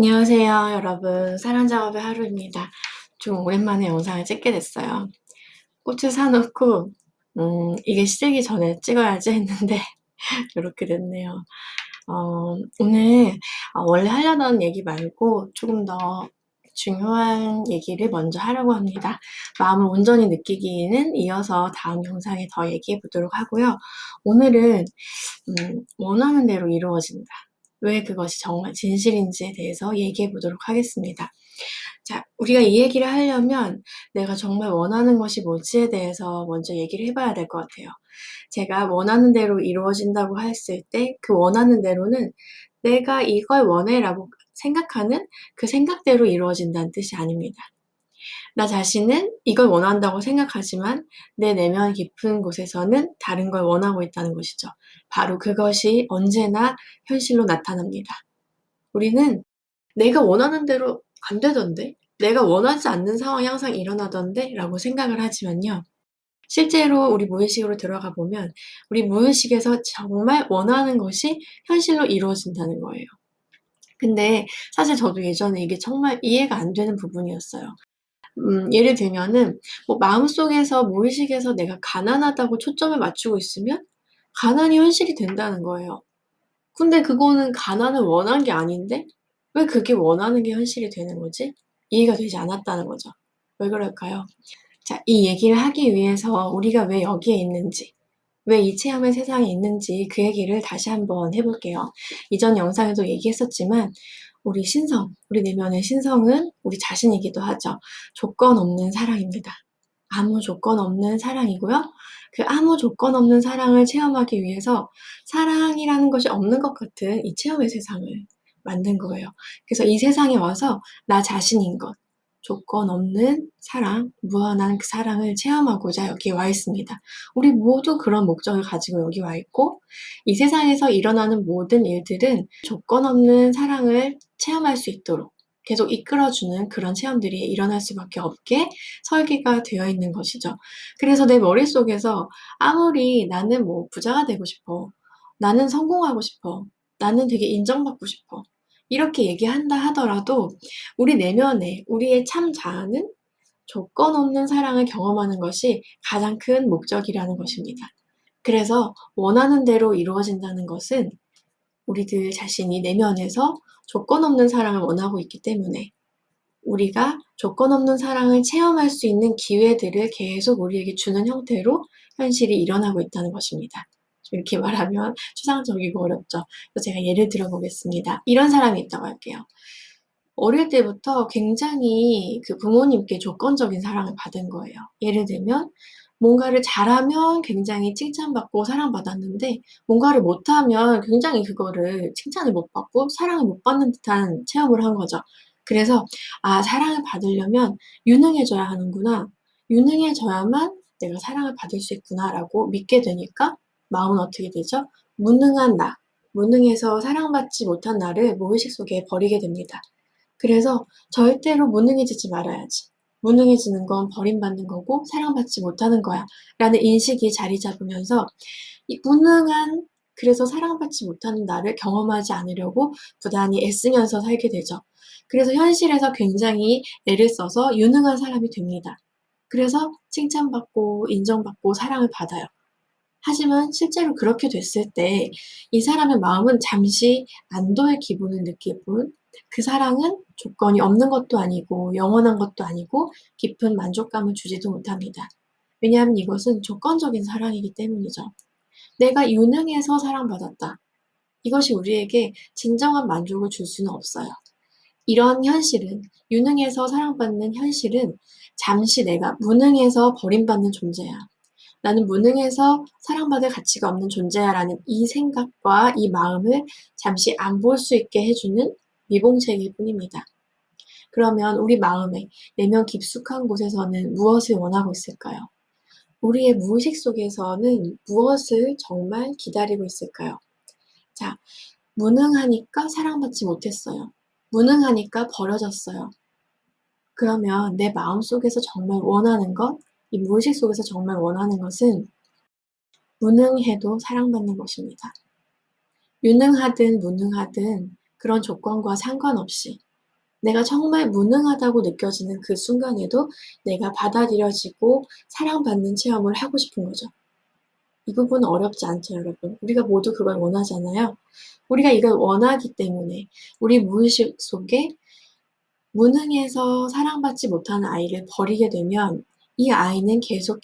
안녕하세요, 여러분. 사랑작업의 하루입니다. 좀 오랜만에 영상을 찍게 됐어요. 꽃을 사놓고, 이게 시들기 전에 찍어야지 했는데, 이렇게 됐네요. 오늘, 원래 하려던 얘기 말고 조금 더 중요한 얘기를 먼저 하려고 합니다. 마음을 온전히 느끼기에는 이어서 다음 영상에 더 얘기해 보도록 하고요. 오늘은, 원하는 대로 이루어진다. 왜 그것이 정말 진실인지에 대해서 얘기해 보도록 하겠습니다. 자, 우리가 이 얘기를 하려면 내가 정말 원하는 것이 뭔지에 대해서 먼저 얘기를 해봐야 될 것 같아요. 제가 원하는 대로 이루어진다고 했을 때 그 원하는 대로는 내가 이걸 원해라고 생각하는 그 생각대로 이루어진다는 뜻이 아닙니다. 나 자신은 이걸 원한다고 생각하지만 내 내면 깊은 곳에서는 다른 걸 원하고 있다는 것이죠. 바로 그것이 언제나 현실로 나타납니다. 우리는 내가 원하는 대로 안 되던데? 내가 원하지 않는 상황이 항상 일어나던데? 라고 생각을 하지만요. 실제로 우리 무의식으로 들어가 보면 우리 무의식에서 정말 원하는 것이 현실로 이루어진다는 거예요. 근데 사실 저도 예전에 이게 정말 이해가 안 되는 부분이었어요. 예를 들면은 마음속에서 무의식에서 내가 가난하다고 초점을 맞추고 있으면 가난이 현실이 된다는 거예요. 근데 그거는 가난을 원한 게 아닌데 왜 그게 원하는 게 현실이 되는 거지? 이해가 되지 않았다는 거죠. 왜 그럴까요? 자, 이 얘기를 하기 위해서 우리가 왜 여기에 있는지, 왜 이 체험의 세상에 있는지 그 얘기를 다시 한번 해볼게요. 이전 영상에도 얘기했었지만 우리 신성, 우리 내면의 신성은 우리 자신이기도 하죠. 조건 없는 사랑입니다. 아무 조건 없는 사랑이고요. 그 아무 조건 없는 사랑을 체험하기 위해서 사랑이라는 것이 없는 것 같은 이 체험의 세상을 만든 거예요. 그래서 이 세상에 와서 나 자신인 것, 조건 없는 사랑, 무한한 그 사랑을 체험하고자 여기 와 있습니다. 우리 모두 그런 목적을 가지고 여기 와 있고, 이 세상에서 일어나는 모든 일들은 조건 없는 사랑을 체험할 수 있도록 계속 이끌어주는 그런 체험들이 일어날 수밖에 없게 설계가 되어 있는 것이죠. 그래서 내 머릿속에서 아무리 나는 부자가 되고 싶어, 나는 성공하고 싶어, 나는 되게 인정받고 싶어, 이렇게 얘기한다 하더라도 우리 내면에 우리의 참 자아는 조건 없는 사랑을 경험하는 것이 가장 큰 목적이라는 것입니다. 그래서 원하는 대로 이루어진다는 것은 우리들 자신이 내면에서 조건 없는 사랑을 원하고 있기 때문에 우리가 조건 없는 사랑을 체험할 수 있는 기회들을 계속 우리에게 주는 형태로 현실이 일어나고 있다는 것입니다. 이렇게 말하면 추상적이고 어렵죠. 그래서 제가 예를 들어 보겠습니다. 이런 사람이 있다고 할게요. 어릴 때부터 굉장히 그 부모님께 조건적인 사랑을 받은 거예요. 예를 들면 뭔가를 잘하면 굉장히 칭찬받고 사랑받았는데 뭔가를 못하면 굉장히 그거를 칭찬을 못 받고 사랑을 못 받는 듯한 체험을 한 거죠. 그래서 사랑을 받으려면 유능해져야 하는구나. 유능해져야만 내가 사랑을 받을 수 있구나라고 믿게 되니까 마음은 어떻게 되죠? 무능한 나, 무능해서 사랑받지 못한 나를 무의식 속에 버리게 됩니다. 그래서 절대로 무능해지지 말아야지. 무능해지는 건 버림받는 거고 사랑받지 못하는 거야. 라는 인식이 자리 잡으면서 이 무능한, 그래서 사랑받지 못하는 나를 경험하지 않으려고 부단히 애쓰면서 살게 되죠. 그래서 현실에서 굉장히 애를 써서 유능한 사람이 됩니다. 그래서 칭찬받고 인정받고 사랑을 받아요. 하지만 실제로 그렇게 됐을 때 이 사람의 마음은 잠시 안도의 기분을 느낄 뿐 그 사랑은 조건이 없는 것도 아니고 영원한 것도 아니고 깊은 만족감을 주지도 못합니다. 왜냐하면 이것은 조건적인 사랑이기 때문이죠. 내가 유능해서 사랑받았다. 이것이 우리에게 진정한 만족을 줄 수는 없어요. 이런 현실은, 유능해서 사랑받는 현실은 잠시 내가 무능해서 버림받는 존재야. 나는 무능해서 사랑받을 가치가 없는 존재야라는 이 생각과 이 마음을 잠시 안 볼 수 있게 해주는 미봉책일 뿐입니다. 그러면 우리 마음의 내면 깊숙한 곳에서는 무엇을 원하고 있을까요? 우리의 무의식 속에서는 무엇을 정말 기다리고 있을까요? 자, 무능하니까 사랑받지 못했어요. 무능하니까 버려졌어요. 그러면 내 마음속에서 정말 원하는 것, 이 무의식 속에서 정말 원하는 것은 무능해도 사랑받는 것입니다. 유능하든 무능하든 그런 조건과 상관없이 내가 정말 무능하다고 느껴지는 그 순간에도 내가 받아들여지고 사랑받는 체험을 하고 싶은 거죠. 이 부분은 어렵지 않죠, 여러분. 우리가 모두 그걸 원하잖아요. 우리가 이걸 원하기 때문에 우리 무의식 속에 무능해서 사랑받지 못하는 아이를 버리게 되면 이 아이는 계속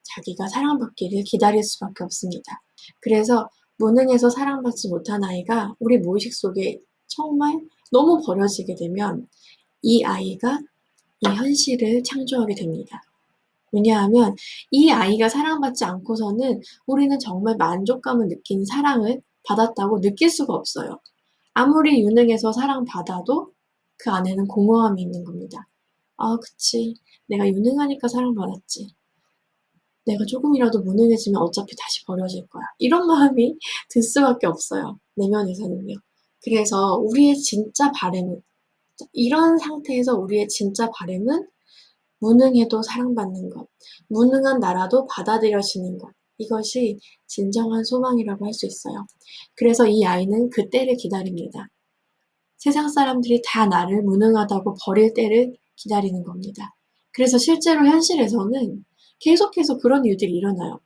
자기가 사랑받기를 기다릴 수밖에 없습니다. 그래서 무능해서 사랑받지 못한 아이가 우리 무의식 속에 정말 너무 버려지게 되면 이 아이가 이 현실을 창조하게 됩니다. 왜냐하면 이 아이가 사랑받지 않고서는 우리는 정말 만족감을 느낀 사랑을 받았다고 느낄 수가 없어요. 아무리 유능해서 사랑받아도 그 안에는 공허함이 있는 겁니다. 아, 그치. 내가 유능하니까 사랑받았지. 내가 조금이라도 무능해지면 어차피 다시 버려질 거야. 이런 마음이 들 수밖에 없어요. 내면에서는요. 그래서 우리의 진짜 바램은, 이런 상태에서 우리의 진짜 바램은 무능해도 사랑받는 것, 무능한 나라도 받아들여지는 것, 이것이 진정한 소망이라고 할 수 있어요. 그래서 이 아이는 그 때를 기다립니다. 세상 사람들이 다 나를 무능하다고 버릴 때를 기다리는 겁니다. 그래서 실제로 현실에서는 계속해서 그런 일들이 일어나요.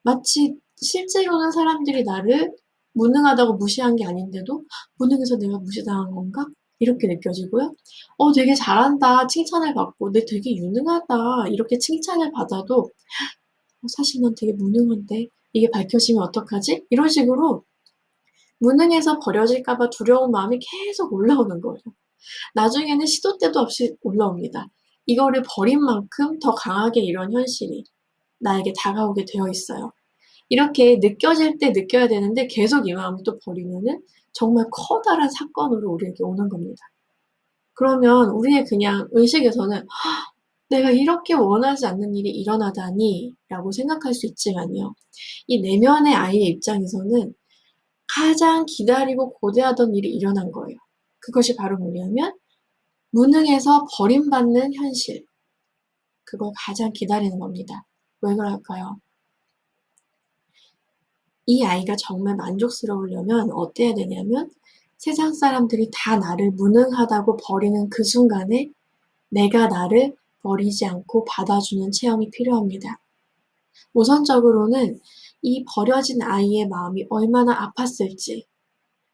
마치 실제로는 사람들이 나를 무능하다고 무시한 게 아닌데도 무능해서 내가 무시당한 건가? 이렇게 느껴지고요. 되게 잘한다. 칭찬을 받고, 내 되게 유능하다. 이렇게 칭찬을 받아도 사실 난 되게 무능한데 이게 밝혀지면 어떡하지? 이런 식으로 무능해서 버려질까 봐 두려운 마음이 계속 올라오는 거예요. 나중에는 시도 때도 없이 올라옵니다. 이거를 버린 만큼 더 강하게 이런 현실이 나에게 다가오게 되어 있어요. 이렇게 느껴질 때 느껴야 되는데 계속 이 마음을 또 버리면은 정말 커다란 사건으로 우리에게 오는 겁니다. 그러면 우리의 그냥 의식에서는 내가 이렇게 원하지 않는 일이 일어나다니 라고 생각할 수 있지만요. 이 내면의 아이의 입장에서는 가장 기다리고 고대하던 일이 일어난 거예요. 그것이 바로 뭐냐면 무능해서 버림받는 현실. 그걸 가장 기다리는 겁니다. 왜 그럴까요? 이 아이가 정말 만족스러우려면 어때야 되냐면 세상 사람들이 다 나를 무능하다고 버리는 그 순간에 내가 나를 버리지 않고 받아주는 체험이 필요합니다. 우선적으로는 이 버려진 아이의 마음이 얼마나 아팠을지,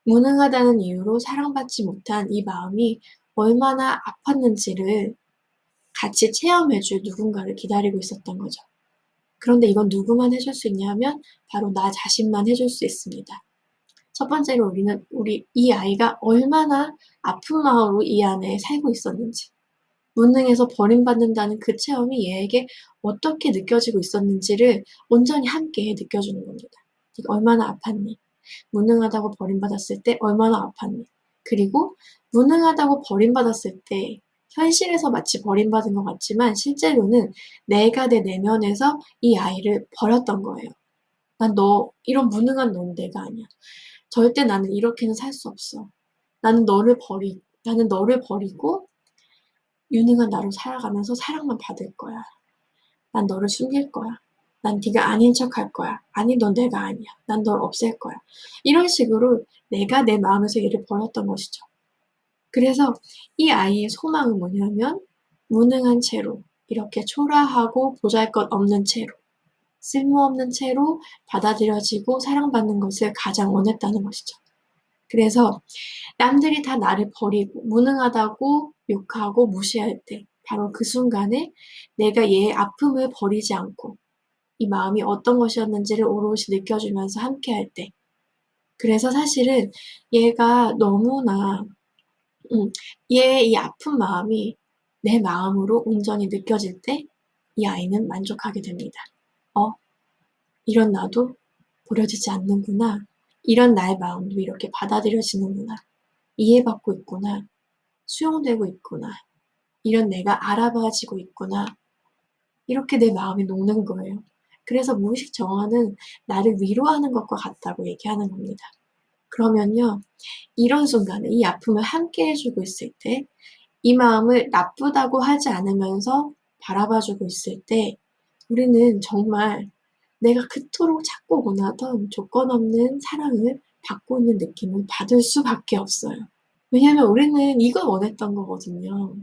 무능하다는 이유로 사랑받지 못한 이 마음이 얼마나 아팠는지를 같이 체험해줄 누군가를 기다리고 있었던 거죠. 그런데 이건 누구만 해줄 수 있냐면 바로 나 자신만 해줄 수 있습니다. 첫 번째로 이 아이가 얼마나 아픈 마음으로 이 안에 살고 있었는지, 무능해서 버림받는다는 그 체험이 얘에게 어떻게 느껴지고 있었는지를 온전히 함께 느껴주는 겁니다. 네가 얼마나 아팠니? 무능하다고 버림받았을 때 얼마나 아팠니? 그리고 무능하다고 버림받았을 때 현실에서 마치 버림받은 것 같지만 실제로는 내가 내 내면에서 이 아이를 버렸던 거예요. 이런 무능한 넌 내가 아니야. 절대 나는 이렇게는 살 수 없어. 나는 너를 버리고 유능한 나로 살아가면서 사랑만 받을 거야. 난 너를 숨길 거야. 난 네가 아닌 척할 거야. 아니, 넌 내가 아니야. 난 널 없앨 거야. 이런 식으로 내가 내 마음에서 얘를 버렸던 것이죠. 그래서 이 아이의 소망은 뭐냐면 무능한 채로 이렇게 초라하고 보잘것없는 채로 쓸모없는 채로 받아들여지고 사랑받는 것을 가장 원했다는 것이죠. 그래서 남들이 다 나를 버리고 무능하다고 욕하고 무시할 때 바로 그 순간에 내가 얘의 아픔을 버리지 않고 이 마음이 어떤 것이었는지를 오롯이 느껴주면서 함께할 때 그래서 사실은 얘가 너무나 얘의 이 아픈 마음이 내 마음으로 온전히 느껴질 때 이 아이는 만족하게 됩니다. 이런 나도 버려지지 않는구나. 이런 나의 마음도 이렇게 받아들여지는구나. 이해받고 있구나. 수용되고 있구나. 이런 내가 알아봐지고 있구나. 이렇게 내 마음이 녹는 거예요. 그래서 무의식 정화는 나를 위로하는 것과 같다고 얘기하는 겁니다. 그러면요, 이런 순간에 이 아픔을 함께 해주고 있을 때, 이 마음을 나쁘다고 하지 않으면서 바라봐주고 있을 때, 우리는 정말 내가 그토록 찾고 원하던 조건 없는 사랑을 받고 있는 느낌을 받을 수밖에 없어요. 왜냐하면 우리는 이걸 원했던 거거든요.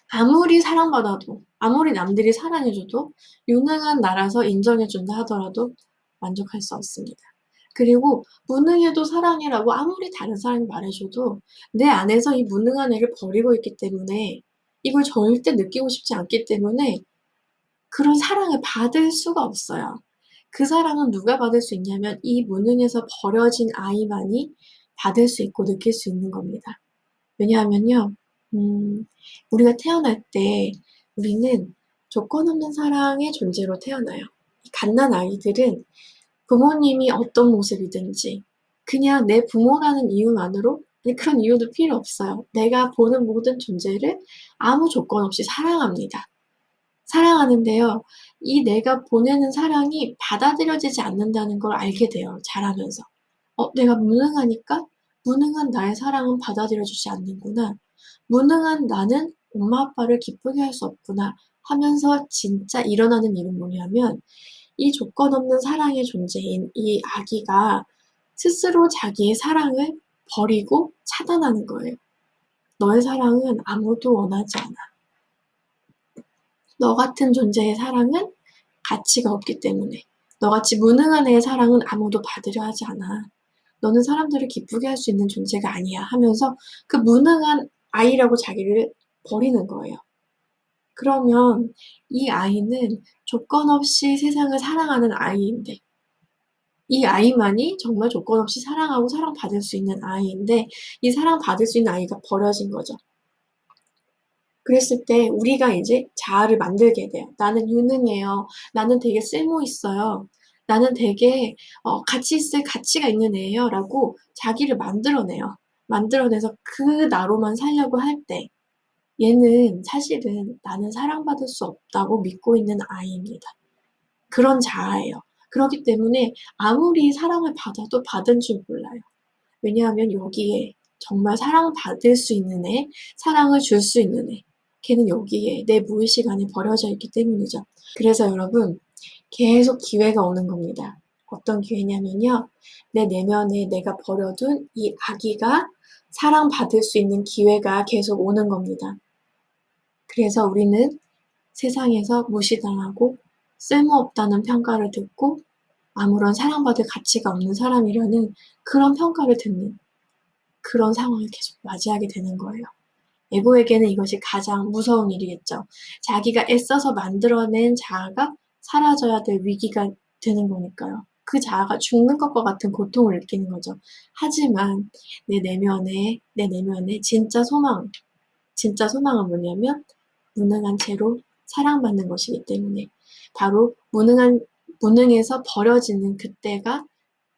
아무리 사랑받아도, 아무리 남들이 사랑해줘도, 유능한 나라서 인정해준다 하더라도 만족할 수 없습니다. 그리고 무능해도 사랑해라고 아무리 다른 사람이 말해줘도 내 안에서 이 무능한 애를 버리고 있기 때문에, 이걸 절대 느끼고 싶지 않기 때문에 그런 사랑을 받을 수가 없어요. 그 사랑은 누가 받을 수 있냐면 이 무능해서 버려진 아이만이 받을 수 있고 느낄 수 있는 겁니다. 왜냐하면요, 우리가 태어날 때 우리는 조건 없는 사랑의 존재로 태어나요. 갓난 아이들은 부모님이 어떤 모습이든지 그냥 내 부모라는 이유만으로, 그런 이유도 필요 없어요. 내가 보는 모든 존재를 아무 조건 없이 사랑합니다. 사랑하는데요, 이 내가 보내는 사랑이 받아들여지지 않는다는 걸 알게 돼요. 자라면서. 내가 무능하니까 무능한 나의 사랑은 받아들여주지 않는구나. 무능한 나는 엄마 아빠를 기쁘게 할 수 없구나 하면서 진짜 일어나는 일은 뭐냐면, 이 조건 없는 사랑의 존재인 이 아기가 스스로 자기의 사랑을 버리고 차단하는 거예요. 너의 사랑은 아무도 원하지 않아. 너 같은 존재의 사랑은 가치가 없기 때문에. 너같이 무능한 애의 사랑은 아무도 받으려 하지 않아. 너는 사람들을 기쁘게 할 수 있는 존재가 아니야 하면서 그 무능한 아이라고 자기를 버리는 거예요. 그러면 이 아이는 조건 없이 세상을 사랑하는 아이인데, 이 아이만이 정말 조건 없이 사랑하고 사랑받을 수 있는 아이인데, 이 사랑받을 수 있는 아이가 버려진 거죠. 그랬을 때 우리가 이제 자아를 만들게 돼요. 나는 유능해요. 나는 되게 쓸모 있어요. 나는 되게 가치 있을 가치가 있는 애예요. 라고 자기를 만들어내요. 만들어내서 그 나로만 살려고 할 때, 얘는 사실은 나는 사랑받을 수 없다고 믿고 있는 아이입니다. 그런 자아예요. 그렇기 때문에 아무리 사랑을 받아도 받은 줄 몰라요. 왜냐하면 여기에 정말 사랑받을 수 있는 애, 사랑을 줄 수 있는 애, 걔는 여기에 내 무의식 안에 버려져 있기 때문이죠. 그래서 여러분, 계속 기회가 오는 겁니다. 어떤 기회냐면요, 내 내면에 내가 버려둔 이 아기가 사랑받을 수 있는 기회가 계속 오는 겁니다. 그래서 우리는 세상에서 무시당하고 쓸모없다는 평가를 듣고 아무런 사랑받을 가치가 없는 사람이라는 그런 평가를 듣는 그런 상황을 계속 맞이하게 되는 거예요. 에고에게는 이것이 가장 무서운 일이겠죠. 자기가 애써서 만들어낸 자아가 사라져야 될 위기가 되는 거니까요. 그 자아가 죽는 것과 같은 고통을 느끼는 거죠. 하지만 내 내면에 진짜 소망은 뭐냐면 무능한 채로 사랑받는 것이기 때문에, 바로 무능해서 버려지는 그때가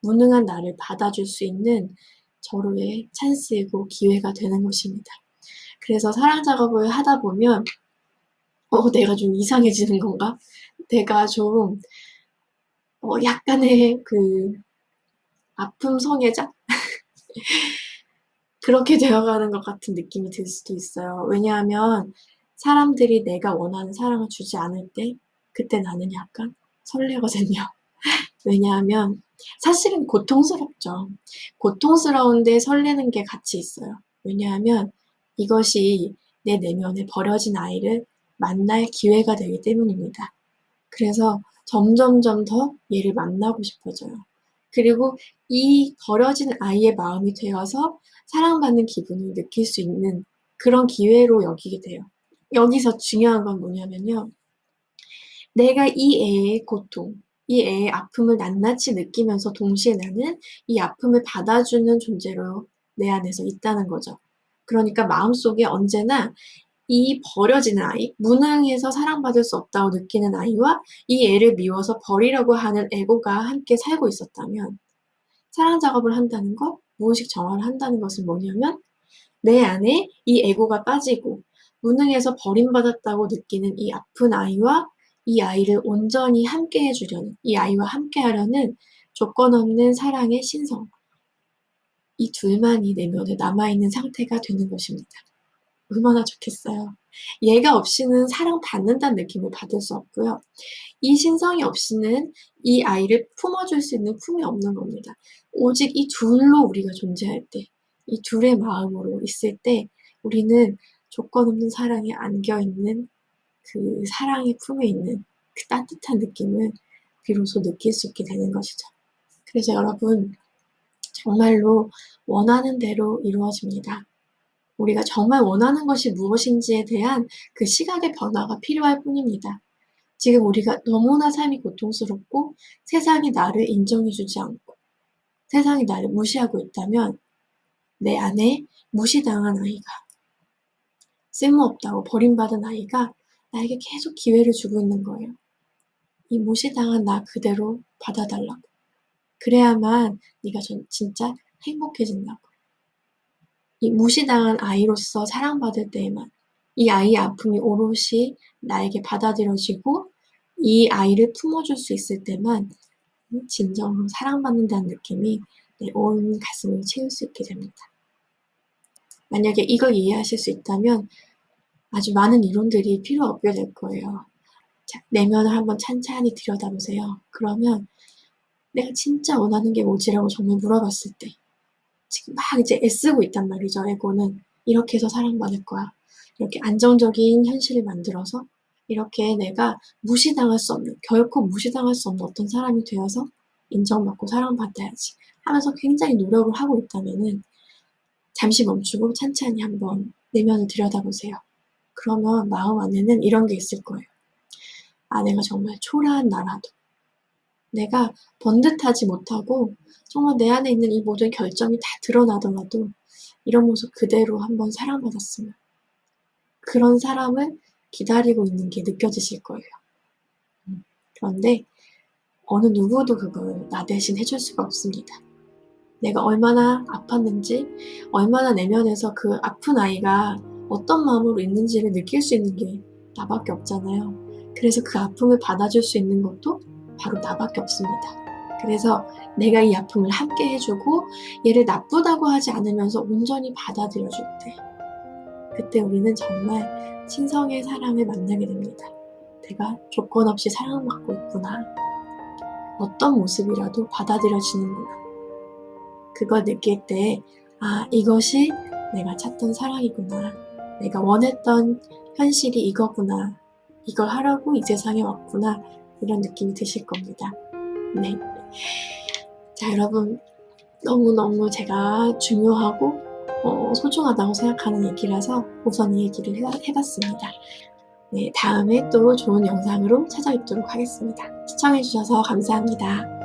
무능한 나를 받아줄 수 있는 절호의 찬스이고 기회가 되는 것입니다. 그래서 사랑 작업을 하다 보면 내가 좀 이상해지는 건가? 내가 좀 약간의 그 아픔 성애자? 그렇게 되어가는 것 같은 느낌이 들 수도 있어요. 왜냐하면 사람들이 내가 원하는 사랑을 주지 않을 때 그때 나는 약간 설레거든요. 왜냐하면 사실은 고통스럽죠. 고통스러운데 설레는 게 같이 있어요. 왜냐하면 이것이 내 내면에 버려진 아이를 만날 기회가 되기 때문입니다. 그래서 점점점 더 얘를 만나고 싶어져요. 그리고 이 버려진 아이의 마음이 되어서 사랑받는 기분을 느낄 수 있는 그런 기회로 여기게 돼요. 여기서 중요한 건 뭐냐면요, 내가 이 애의 고통, 이 애의 아픔을 낱낱이 느끼면서 동시에 나는 이 아픔을 받아주는 존재로 내 안에서 있다는 거죠. 그러니까 마음속에 언제나 이 버려지는 아이, 무능해서 사랑받을 수 없다고 느끼는 아이와 이 애를 미워서 버리려고 하는 에고가 함께 살고 있었다면, 사랑 작업을 한다는 것, 무의식 정화를 한다는 것은 뭐냐면 내 안에 이 에고가 빠지고 무능해서 버림받았다고 느끼는 이 아픈 아이와 이 아이를 온전히 함께 해주려는, 이 아이와 함께 하려는 조건 없는 사랑의 신성, 이 둘만이 내면에 남아있는 상태가 되는 것입니다. 얼마나 좋겠어요. 얘가 없이는 사랑받는다는 느낌을 받을 수 없고요. 이 신성이 없이는 이 아이를 품어줄 수 있는 품이 없는 겁니다. 오직 이 둘로 우리가 존재할 때, 이 둘의 마음으로 있을 때 우리는 조건 없는 사랑에 안겨있는 그 사랑의 품에 있는 그 따뜻한 느낌을 비로소 느낄 수 있게 되는 것이죠. 그래서 여러분, 정말로 원하는 대로 이루어집니다. 우리가 정말 원하는 것이 무엇인지에 대한 그 시각의 변화가 필요할 뿐입니다. 지금 우리가 너무나 삶이 고통스럽고 세상이 나를 인정해주지 않고 세상이 나를 무시하고 있다면 내 안에 무시당한 아이가, 쓸모없다고 버림받은 아이가 나에게 계속 기회를 주고 있는 거예요. 이 무시당한 나 그대로 받아달라고. 그래야만 네가 진짜 행복해진다고. 이 무시당한 아이로서 사랑받을 때에만 이 아이의 아픔이 오롯이 나에게 받아들여지고 이 아이를 품어줄 수 있을 때만 진정으로 사랑받는다는 느낌이 내 온 가슴을 채울 수 있게 됩니다. 만약에 이걸 이해하실 수 있다면 아주 많은 이론들이 필요 없게 될 거예요. 자, 내면을 한번 찬찬히 들여다보세요. 그러면 내가 진짜 원하는 게 뭐지라고 정말 물어봤을 때 지금 막 이제 애쓰고 있단 말이죠. 에고는 이렇게 해서 사랑받을 거야. 이렇게 안정적인 현실을 만들어서 이렇게 내가 무시당할 수 없는, 결코 무시당할 수 없는 어떤 사람이 되어서 인정받고 사랑받아야지 하면서 굉장히 노력을 하고 있다면은 잠시 멈추고 찬찬히 한번 내면을 들여다보세요. 그러면 마음 안에는 이런 게 있을 거예요. 아, 내가 정말 초라한 나라도, 내가 번듯하지 못하고 정말 내 안에 있는 이 모든 결점이 다 드러나더라도 이런 모습 그대로 한번 사랑받았으면, 그런 사람을 기다리고 있는 게 느껴지실 거예요. 그런데 어느 누구도 그걸 나 대신 해줄 수가 없습니다. 내가 얼마나 아팠는지, 얼마나 내면에서 그 아픈 아이가 어떤 마음으로 있는지를 느낄 수 있는 게 나밖에 없잖아요. 그래서 그 아픔을 받아줄 수 있는 것도 바로 나밖에 없습니다. 그래서 내가 이 아픔을 함께 해주고 얘를 나쁘다고 하지 않으면서 온전히 받아들여줄 때, 그때 우리는 정말 신성의 사랑을 만나게 됩니다. 내가 조건 없이 사랑받고 있구나. 어떤 모습이라도 받아들여지는구나. 그걸 느낄 때, 아, 이것이 내가 찾던 사랑이구나. 내가 원했던 현실이 이거구나. 이걸 하려고 이 세상에 왔구나. 이런 느낌이 드실 겁니다. 네. 자, 여러분, 너무너무 제가 중요하고 소중하다고 생각하는 얘기라서 우선 이 얘기를 해봤습니다. 네, 다음에 또 좋은 영상으로 찾아뵙도록 하겠습니다. 시청해주셔서 감사합니다.